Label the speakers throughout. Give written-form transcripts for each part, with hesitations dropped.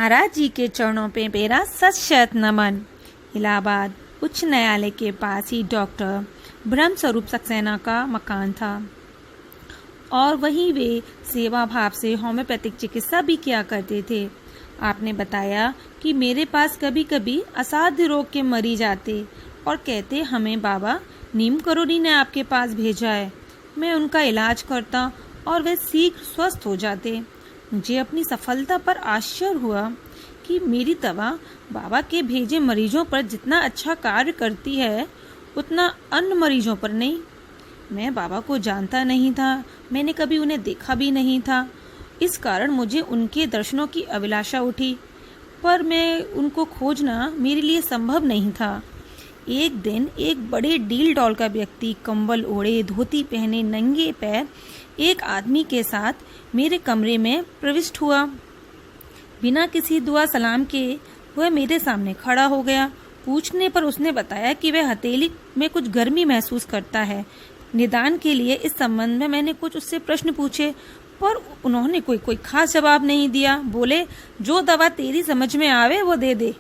Speaker 1: महाराज जी के चरणों पे मेरा सत शत नमन। इलाहाबाद उच्च न्यायालय के पास ही डॉक्टर ब्रह्म स्वरूप सक्सेना का मकान था और वहीं वे सेवा भाव से होम्योपैथिक चिकित्सा भी किया करते थे। आपने बताया कि मेरे पास कभी कभी असाध्य रोग के मरीज आते और कहते हमें बाबा नीम करोली ने आपके पास भेजा है। मैं उनका इलाज करता और वे शीघ्र स्वस्थ हो जाते। मुझे अपनी सफलता पर आश्चर्य हुआ कि मेरी दवा बाबा के भेजे मरीजों पर जितना अच्छा कार्य करती है उतना अन्य मरीजों पर नहीं। मैं बाबा को जानता नहीं था, मैंने कभी उन्हें देखा भी नहीं था। इस कारण मुझे उनके दर्शनों की अभिलाषा उठी, पर मैं उनको खोजना मेरे लिए संभव नहीं था। एक दिन एक बड़े डील डॉल का व्यक्ति कंबल ओढ़े, धोती पहने, नंगे पैर एक आदमी के साथ मेरे कमरे में प्रविष्ट हुआ। बिना किसी दुआ सलाम के वह मेरे सामने खड़ा हो गया। पूछने पर उसने बताया कि वह हथेली में कुछ गर्मी महसूस करता है। निदान के लिए इस संबंध में मैंने कुछ उससे प्रश्न पूछे, पर उन्होंने कोई खास जवाब नहीं दिया। बोले जो दवा तेरी समझ में आवे वो दे दे।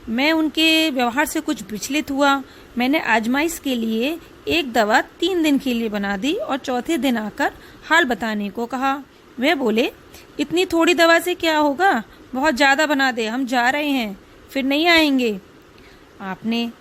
Speaker 1: मैं उनके व्यवहार से कुछ विचलित हुआ। मैंने आजमाइश के लिए एक दवा 3 दिन के लिए बना दी और चौथे दिन आकर हाल बताने को कहा। वे बोले इतनी थोड़ी दवा से क्या होगा, बहुत ज्यादा बना दे, हम जा रहे हैं, फिर नहीं आएंगे। आपने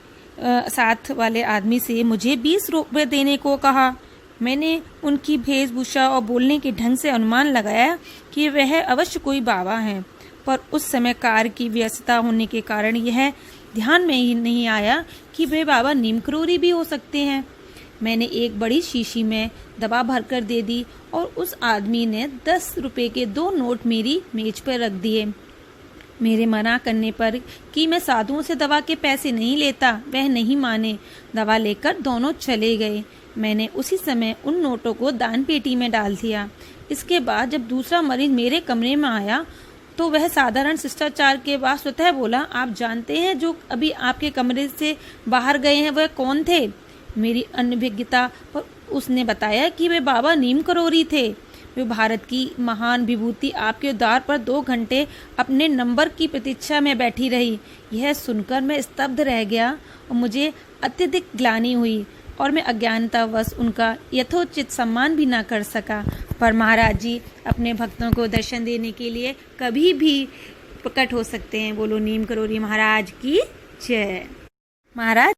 Speaker 1: साथ वाले आदमी से मुझे 20 रुपए देने को कहा। मैंने उनकी वेशभूषा और बोलने के ढंग से अनुमान लगाया कि वह अवश्य कोई बाबा हैं, पर उस समय कार्य की व्यस्तता होने के कारण यह ध्यान में ही नहीं आया कि वे बाबा नीम करोली भी हो सकते हैं। मैंने एक बड़ी शीशी में दवा भरकर दे दी और उस आदमी ने 10 रुपए के 2 नोट मेरी मेज पर रख दिए। मेरे मना करने पर कि मैं साधुओं से दवा के पैसे नहीं लेता, वह नहीं माने। दवा लेकर दोनों चले गए। मैंने उसी समय उन नोटों को दान पेटी में डाल दिया। इसके बाद जब दूसरा मरीज मेरे कमरे में आया तो वह साधारण शिष्टाचार के बाद स्वतः बोला, आप जानते हैं जो अभी आपके कमरे से बाहर गए हैं वह कौन थे? मेरी अनभिज्ञता पर उसने बताया कि वे बाबा नीम करोली थे। वे भारत की महान विभूति आपके द्वार पर 2 घंटे अपने नंबर की प्रतीक्षा में बैठी रही। यह सुनकर मैं स्तब्ध रह गया और मुझे अत्यधिक ग्लानि हुई और मैं अज्ञानतावश उनका यथोचित सम्मान भी न कर सका। पर महाराज जी अपने भक्तों को दर्शन देने के लिए कभी भी प्रकट हो सकते हैं। बोलो नीम करोली महाराज की जय। महाराज